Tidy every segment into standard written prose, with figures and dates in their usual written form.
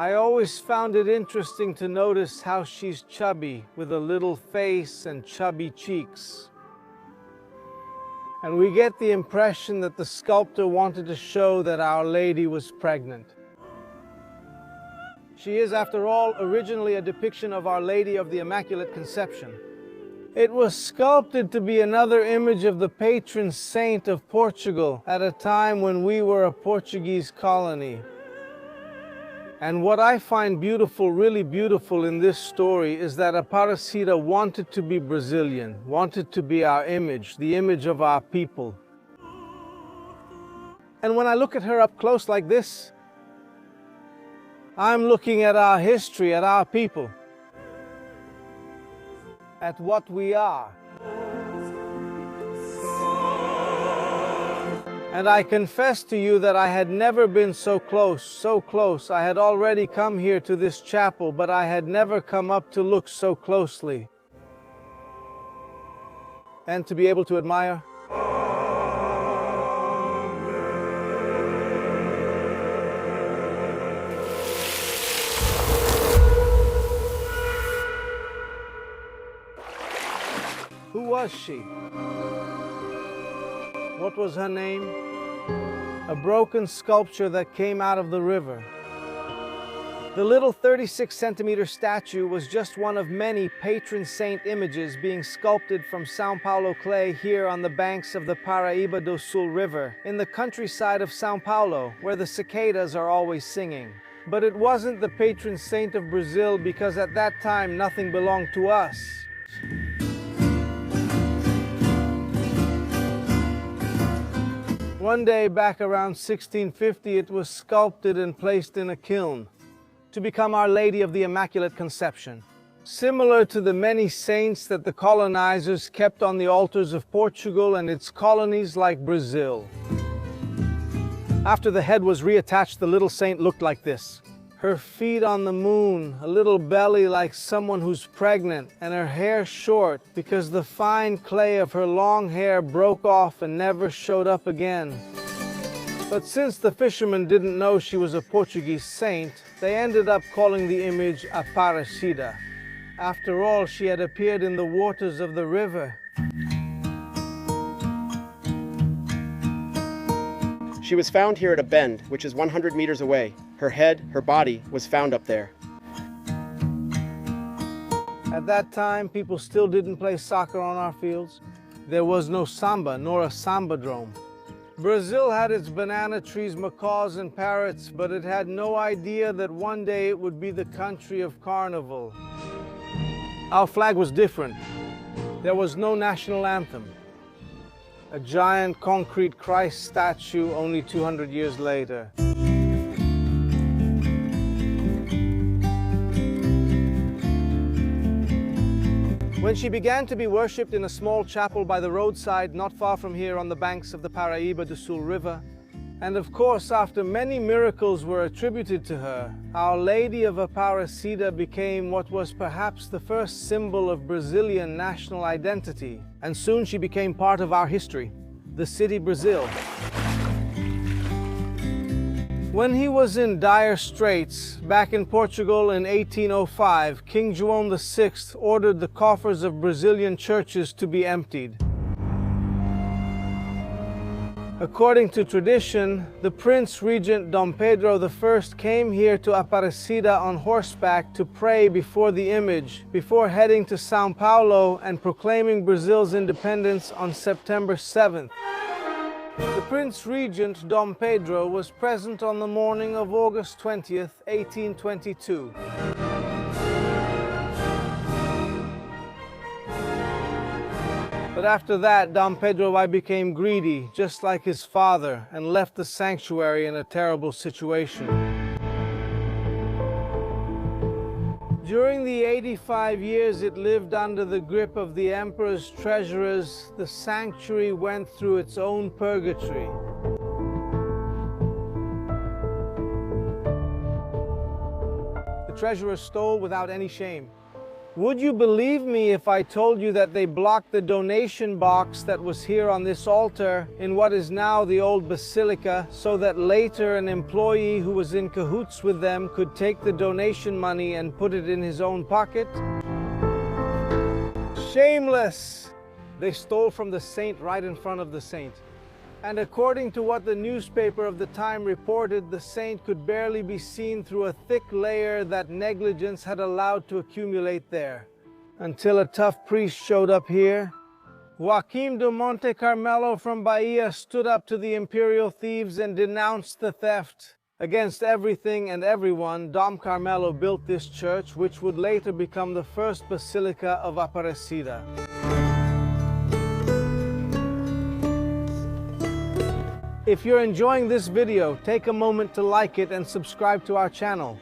I always found it interesting to notice how she's chubby, with a little face and chubby cheeks. And we get the impression that the sculptor wanted to show that Our Lady was pregnant. She is, after all, originally a depiction of Our Lady of the Immaculate Conception. It was sculpted to be another image of the patron saint of Portugal at a time when we were a Portuguese colony. And what I find beautiful, really beautiful in this story is that Aparecida wanted to be Brazilian, wanted to be our image, the image of our people. And when I look at her up close like this, I'm looking at our history, at our people, at what we are. And I confess to you that I had never been so close, so close. I had already come here to this chapel, but I had never come up to look so closely and to be able to admire. Who was she? What was her name? A broken sculpture that came out of the river. The little 36-centimeter statue was just one of many patron saint images being sculpted from São Paulo clay here on the banks of the Paraíba do Sul River, in the countryside of São Paulo, where the cicadas are always singing. But it wasn't the patron saint of Brazil because at that time nothing belonged to us. One day back around 1650, it was sculpted and placed in a kiln to become Our Lady of the Immaculate Conception, similar to the many saints that the colonizers kept on the altars of Portugal and its colonies like Brazil. After the head was reattached, the little saint looked like this. Her feet on the moon, a little belly like someone who's pregnant, and her hair short because the fine clay of her long hair broke off and never showed up again. But since the fishermen didn't know she was a Portuguese saint, they ended up calling the image Aparecida. After all, she had appeared in the waters of the river. She was found here at a bend, which is 100 meters away. Her head, her body, was found up there. At that time, people still didn't play soccer on our fields. There was no samba, nor a sambadrome. Brazil had its banana trees, macaws, and parrots, but it had no idea that one day it would be the country of carnival. Our flag was different. There was no national anthem. A giant concrete Christ statue only 200 years later. When she began to be worshipped in a small chapel by the roadside not far from here on the banks of the Paraíba do Sul River, and of course after many miracles were attributed to her, Our Lady of Aparecida became what was perhaps the first symbol of Brazilian national identity, and soon she became part of our history, the city Brazil. When he was in dire straits, back in Portugal in 1805, King João VI ordered the coffers of Brazilian churches to be emptied. According to tradition, the Prince Regent Dom Pedro I came here to Aparecida on horseback to pray before the image, before heading to São Paulo and proclaiming Brazil's independence on September 7th. The Prince Regent, Dom Pedro, was present on the morning of August 20th, 1822. But after that, Dom Pedro I became greedy, just like his father, and left the sanctuary in a terrible situation. During the 85 years it lived under the grip of the emperor's treasurers, the sanctuary went through its own purgatory. The treasurers stole without any shame. Would you believe me if I told you that they blocked the donation box that was here on this altar in what is now the old Basilica, so that later an employee who was in cahoots with them could take the donation money and put it in his own pocket? Shameless! They stole from the saint right in front of the saint. And according to what the newspaper of the time reported, the saint could barely be seen through a thick layer that negligence had allowed to accumulate there. Until a tough priest showed up here. Joaquim de Monte Carmelo from Bahia stood up to the imperial thieves and denounced the theft. Against everything and everyone, Dom Carmelo built this church, which would later become the first Basilica of Aparecida. If you're enjoying this video, take a moment to like it and subscribe to our channel.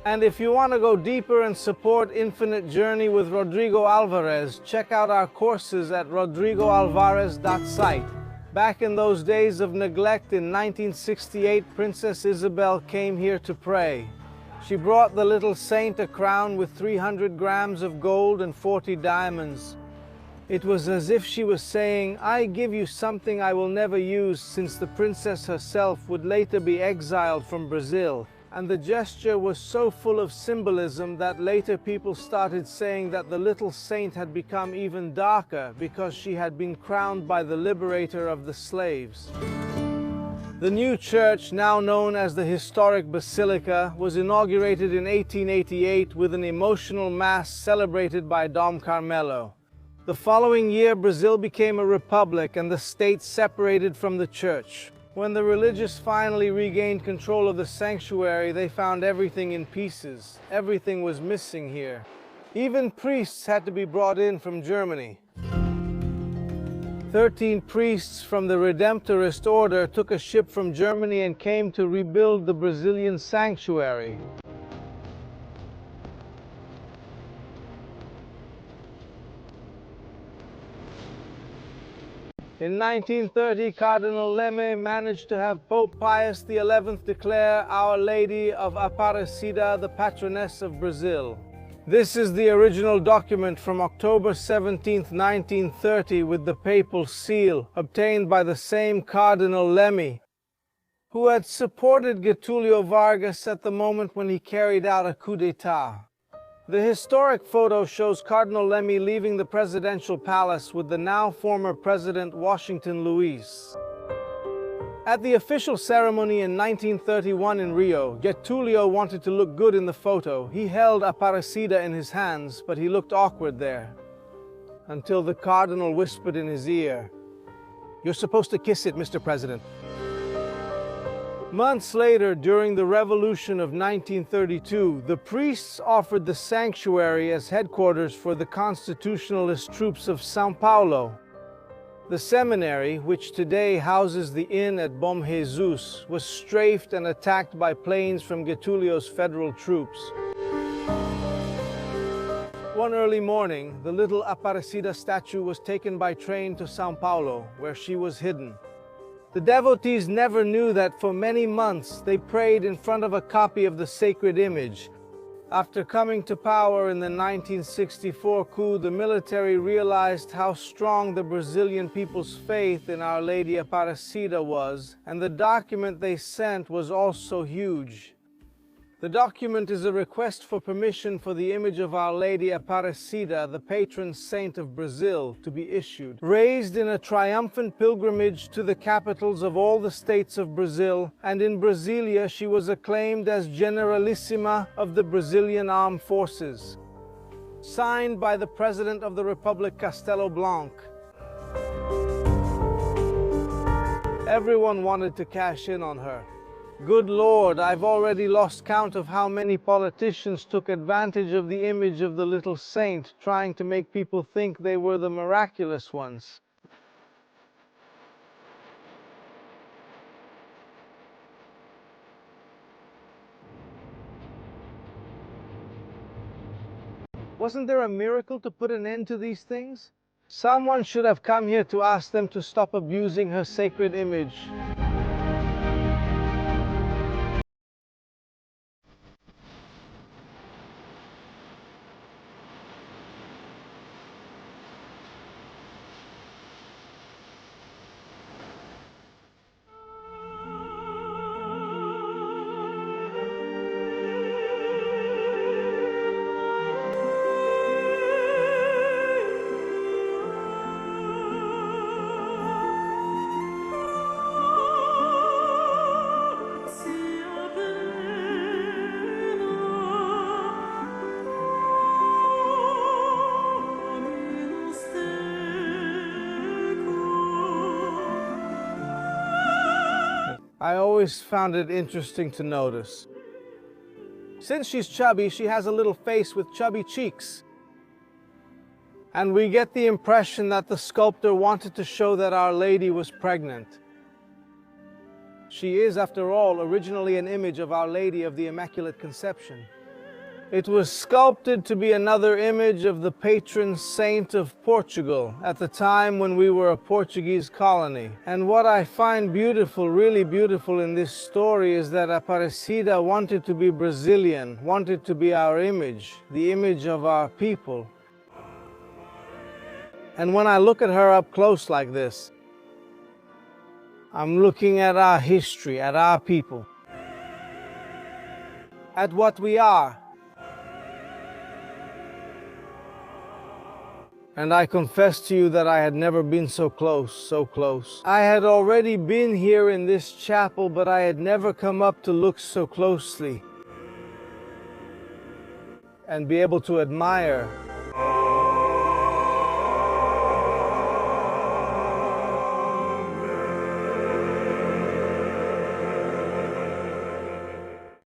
And if you want to go deeper and support Infinite Journey with Rodrigo Alvarez, check out our courses at rodrigoalvarez.site. Back in those days of neglect in 1968, Princess Isabel came here to pray. She brought the little saint a crown with 300 grams of gold and 40 diamonds. It was as if she was saying, I give you something I will never use, since the princess herself would later be exiled from Brazil. And the gesture was so full of symbolism that later people started saying that the little saint had become even darker because she had been crowned by the liberator of the slaves. The new church, now known as the historic Basilica, was inaugurated in 1888 with an emotional mass celebrated by Dom Carmelo. The following year, Brazil became a republic and the state separated from the church. When the religious finally regained control of the sanctuary, they found everything in pieces. Everything was missing here. Even priests had to be brought in from Germany. 13 priests from the Redemptorist order took a ship from Germany and came to rebuild the Brazilian sanctuary. In 1930, Cardinal Leme managed to have Pope Pius XI declare Our Lady of Aparecida the patroness of Brazil. This is the original document from October 17, 1930, with the papal seal, obtained by the same Cardinal Leme, who had supported Getulio Vargas at the moment when he carried out a coup d'etat. The historic photo shows Cardinal Leme leaving the presidential palace with the now former President Washington Luiz. At the official ceremony in 1931 in Rio, Getulio wanted to look good in the photo. He held Aparecida in his hands, but he looked awkward there. Until the Cardinal whispered in his ear, "You're supposed to kiss it, Mr. President." Months later, during the Revolution of 1932, the priests offered the sanctuary as headquarters for the constitutionalist troops of São Paulo. The seminary, which today houses the inn at Bom Jesus, was strafed and attacked by planes from Getulio's federal troops. One early morning, the little Aparecida statue was taken by train to São Paulo, where she was hidden. The devotees never knew that for many months they prayed in front of a copy of the sacred image. After coming to power in the 1964 coup, the military realized how strong the Brazilian people's faith in Our Lady Aparecida was, and the document they sent was also huge. The document is a request for permission for the image of Our Lady Aparecida, the patron saint of Brazil, to be issued. Raised in a triumphant pilgrimage to the capitals of all the states of Brazil, and in Brasilia she was acclaimed as Generalissima of the Brazilian Armed Forces. Signed by the President of the Republic, Castelo Branco. Everyone wanted to cash in on her. Good Lord, I've already lost count of how many politicians took advantage of the image of the little saint, trying to make people think they were the miraculous ones. Wasn't there a miracle to put an end to these things? Someone should have come here to ask them to stop abusing her sacred image. always found it interesting to notice. Since she's chubby, she has a little face with chubby cheeks. And we get the impression that the sculptor wanted to show that Our Lady was pregnant. She is, after all, originally an image of Our Lady of the Immaculate Conception. It was sculpted to be another image of the patron saint of Portugal at the time when we were a Portuguese colony. And what I find beautiful, really beautiful in this story is that Aparecida wanted to be Brazilian, wanted to be our image, the image of our people. And when I look at her up close like this, I'm looking at our history, at our people, at what we are. And I confess to you that I had never been so close, so close. I had already been here in this chapel, but I had never come up to look so closely and be able to admire